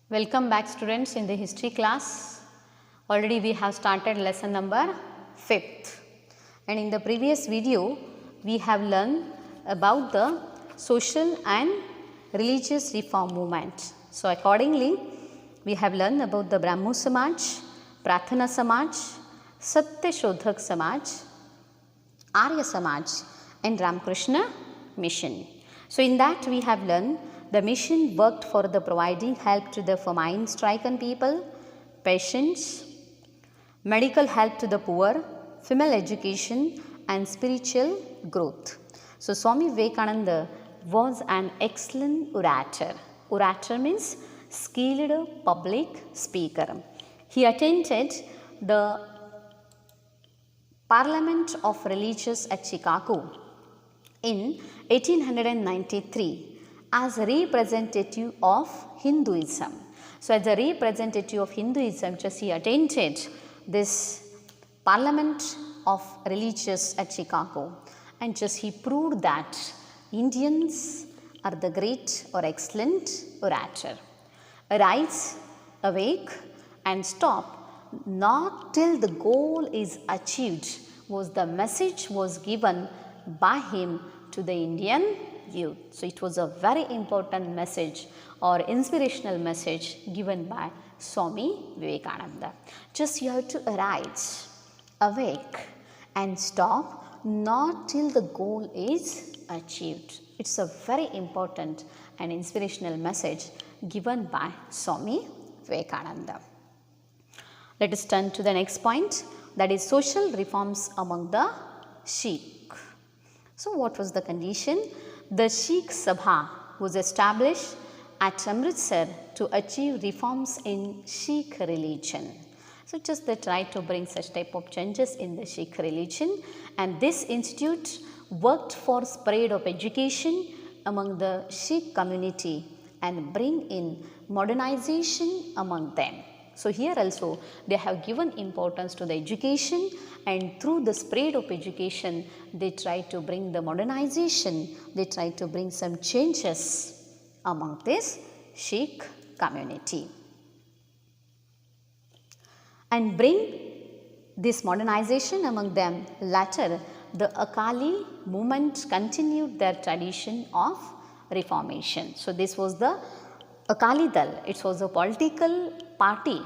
Welcome back students in the history class. Already we have started lesson number 5th, and in the previous video we have learned about the social and religious reform movement. So accordingly we have learned about the Brahmo Samaj, Prathana Samaj, Satya Shodhak Samaj, Arya Samaj and Ramakrishna Mission. So in that we have learned the mission worked for the providing help to the famine-stricken people, patients, medical help to the poor, female education and spiritual growth. So Swami Vivekananda was an excellent orator. Orator means skilled public speaker. He attended the Parliament of Religious at Chicago in 1893 as a representative of Hinduism. So as a representative of Hinduism, just he attended this Parliament of Religious at Chicago, and just he proved that Indians are the great or excellent orator. Arise, awake and stop, not till the goal is achieved was the message was given by him to the Indian youth. So it was a very important message or inspirational message given by Swami Vivekananda. Just you have to arise, awake and stop not till the goal is achieved. It's a very important and inspirational message given by Swami Vivekananda. Let us turn to the next point, that is social reforms among the Sikh. So what was the condition? The Sikh Sabha was established at Amritsar to achieve reforms in Sikh religion. So just they tried to bring such type of changes in the Sikh religion, and this institute worked for spread of education among the Sikh community and bring in modernization among them. So here also they have given importance to the education, and through the spread of education they try to bring the modernization, they try to bring some changes among this Sikh community and bring this modernization among them. Later the Akali movement continued their tradition of reformation. So this was the Akali Dal. It was a political party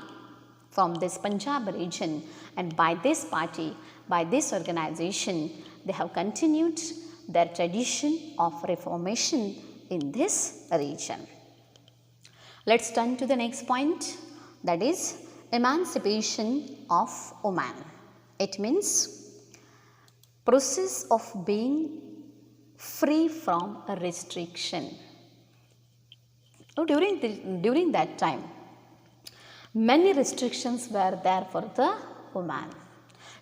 from this Punjab region, and by this party, by this organization, they have continued their tradition of reformation in this region. Let's turn to the next point, that is emancipation of women. It means process of being free from a restriction. During that time, many restrictions were there for the woman.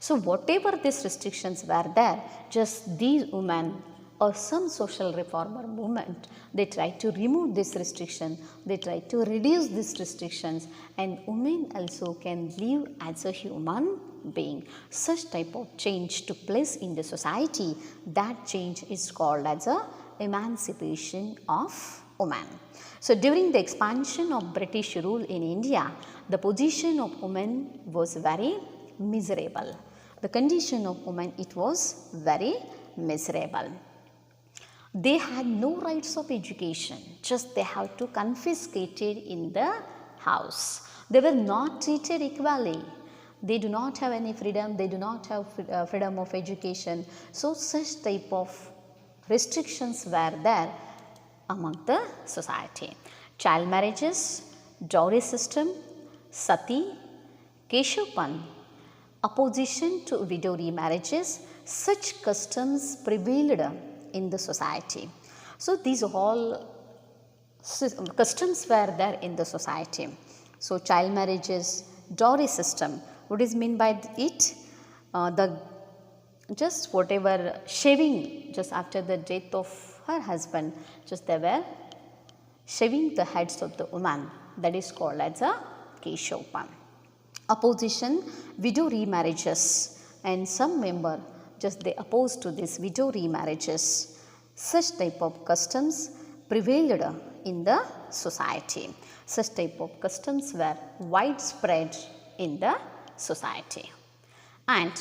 So whatever these restrictions were there, just these women or some social reformer movement, they tried to remove this restriction, they tried to reduce these restrictions, and women also can live as a human being. Such type of change took place in the society. That change is called as a emancipation of women. So during the expansion of British rule in India, the position of women was very miserable. The condition of women, it was very miserable. They had no rights of education, just they have to confiscated in the house. They were not treated equally. They do not have any freedom, they do not have freedom of education. So such type of restrictions were there among the society. Child marriages, dowry system, sati, Keshav-Panth, opposition to widow remarriages, such customs prevailed in the society. So these all customs were there in the society. So child marriages, dowry system, what is meant by it? Just whatever shaving, just after the death of her husband, just they were shaving the heads of the woman, that is called as a Keshav-Panth. Opposition, widow remarriages, and some member just they opposed to this widow remarriages. Such type of customs prevailed in the society. Such type of customs were widespread in the society. And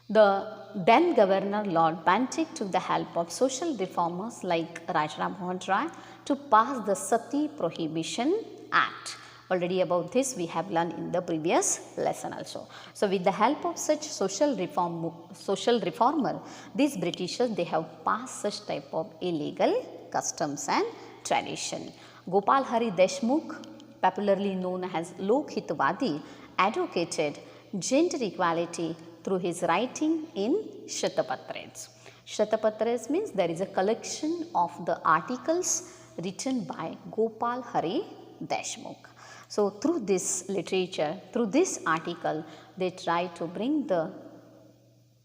the then Governor Lord Bantic took the help of social reformers like Rajaram Mohan Roy to pass the Sati Prohibition Act. Already about this we have learned in the previous lesson also. So, with the help of such social reformer, these Britishers they have passed such type of illegal customs and tradition. Gopal Hari Deshmukh, popularly known as Lok Hitwadi, advocated gender equality through his writing in Shatapatras. Shatapatras means there is a collection of the articles written by Gopal Hari Deshmukh. So, through this literature, through this article, they try to bring the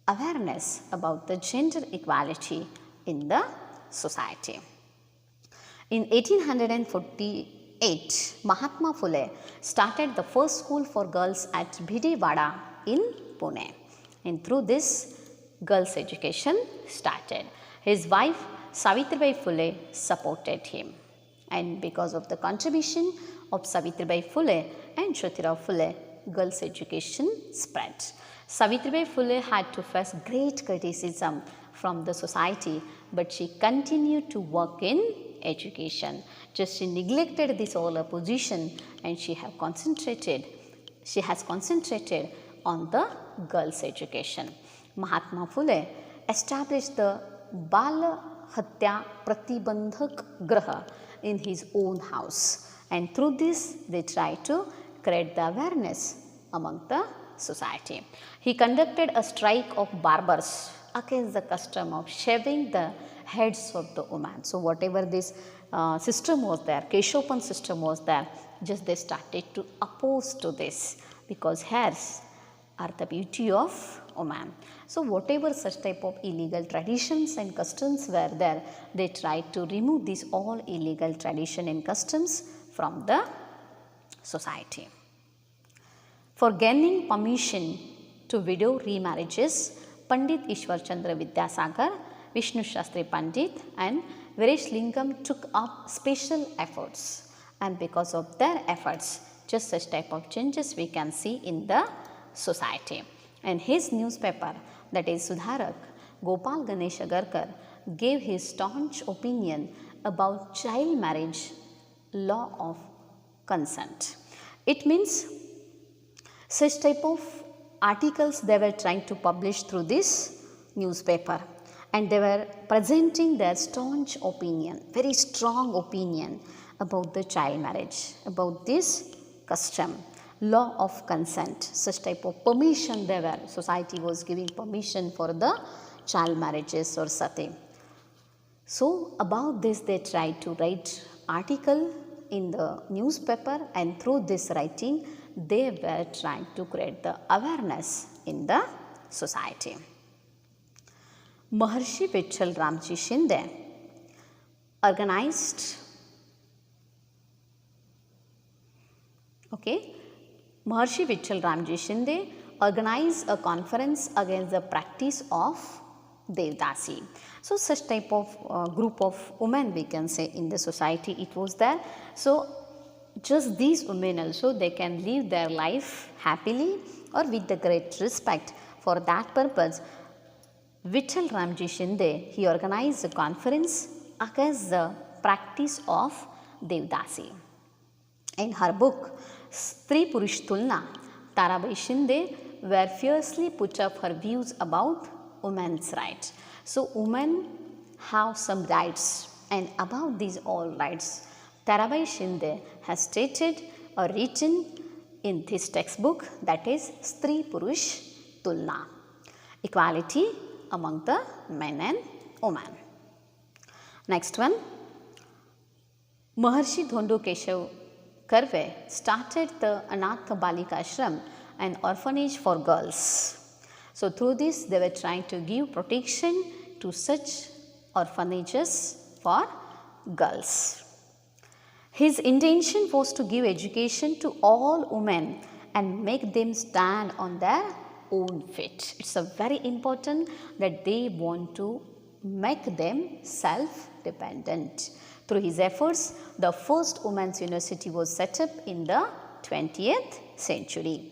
awareness about the gender equality in the society. In 1848, Mahatma Phule started the first school for girls at Bhidewada in Pune. And through this, girls' education started. His wife Savitribai Phule supported him. And because of the contribution of Savitribai Phule and Jyotirao Phule, girls' education spread. Savitribai Phule had to face great criticism from the society, but she continued to work in education. Just she neglected this all opposition and she has concentrated on the girls' education. Mahatma Phule established the Bal Hatya Pratibandhak Graha in his own house, and through this they tried to create the awareness among the society. He conducted a strike of barbers against the custom of shaving the heads of the women. So, whatever this system was there, Keshopan system was there, just they started to oppose to this, because hairs are the beauty of woman. So, whatever such type of illegal traditions and customs were there, they tried to remove these all illegal tradition and customs from the society. For gaining permission to widow remarriages, Pandit Ishwar Chandra Vidyasagar, Vishnu Shastri Pandit and Viresh Lingam took up special efforts, and because of their efforts, just such type of changes we can see in the society. And his newspaper, that is Sudharak, Gopal Ganesh Agarkar, gave his staunch opinion about child marriage law of consent. It means such type of articles they were trying to publish through this newspaper, and they were presenting their staunch opinion, very strong opinion about the child marriage, about this custom, law of consent, such type of permission they were, society was giving permission for the child marriages or sati. So, about this they tried to write article in the newspaper, and through this writing they were trying to create the awareness in the society. Maharshi Vitthal Ramji Shinde organized Maharshi Vitthal Ramji Shinde organized a conference against the practice of Devdasi. So, such type of group of women we can say in the society it was there. So, just these women also they can live their life happily or with the great respect. For that purpose, Vitthal Ramji Shinde he organized a conference against the practice of Devdasi. In her book Stri Purush Tulna, Tarabai Shinde were fiercely put up her views about women's rights. So, women have some rights, and about these all rights, Tarabai Shinde has stated or written in this textbook, that is Stri Purush Tulna, equality among the men and women. Next one, Maharshi Dhondo Keshav Karve started the Anatha Balika Ashram, an orphanage for girls. So, through this they were trying to give protection to such orphanages for girls. His intention was to give education to all women and make them stand on their own feet. It's a very important that they want to make them self self-dependent. Through his efforts, the first women's university was set up in the 20th century.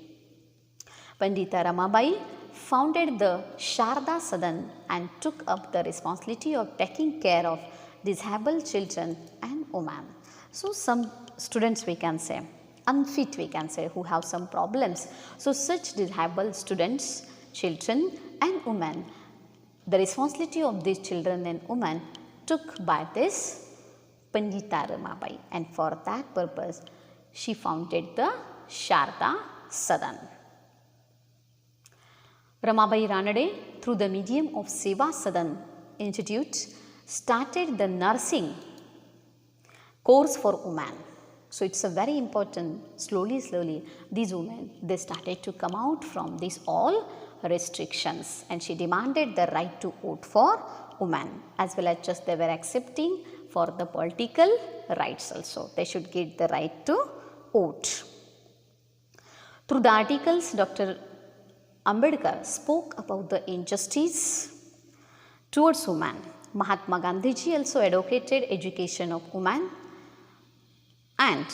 Pandita Ramabai founded the Sharda Sadan and took up the responsibility of taking care of disabled children and women. So some students we can say, unfit we can say, who have some problems. So such disabled students, children and women, the responsibility of these children and women took by this Pandita Ramabai, and for that purpose she founded the Sharda Sadan. Ramabai Ranade, through the medium of Seva Sadan Institute, started the nursing course for women. So it's a very important, slowly these women, they started to come out from these all restrictions, and she demanded the right to vote for women, as well as just they were accepting for the political rights also. They should get the right to vote. Through the articles, Dr. Ambedkar spoke about the injustice towards women. Mahatma Gandhi ji also advocated education of women, and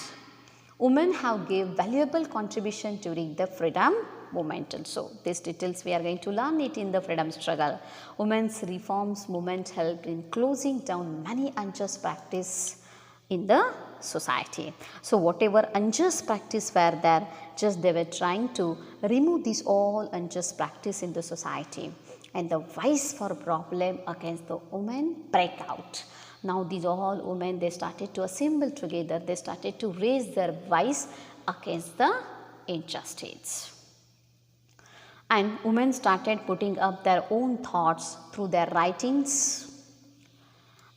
women have gave valuable contribution during the freedom movement also. These details we are going to learn it in the freedom struggle. Women's reforms movement helped in closing down many unjust practice in the society. So whatever unjust practice were there, just they were trying to remove this all unjust practice in the society, and the voice for problem against the women break out. Now these all women, they started to assemble together, they started to raise their voice against the injustice. And women started putting up their own thoughts through their writings,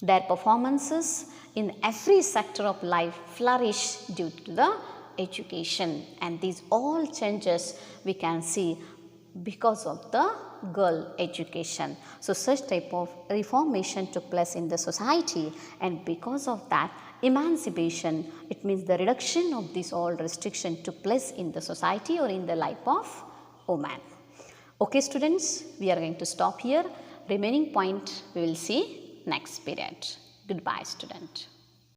their performances in every sector of life flourished due to the education, and these all changes we can see because of the girl education. So such type of reformation took place in the society, and because of that emancipation, it means the reduction of this all restriction took place in the society or in the life of woman. Okay students, we are going to stop here. Remaining point we will see next period. Goodbye student.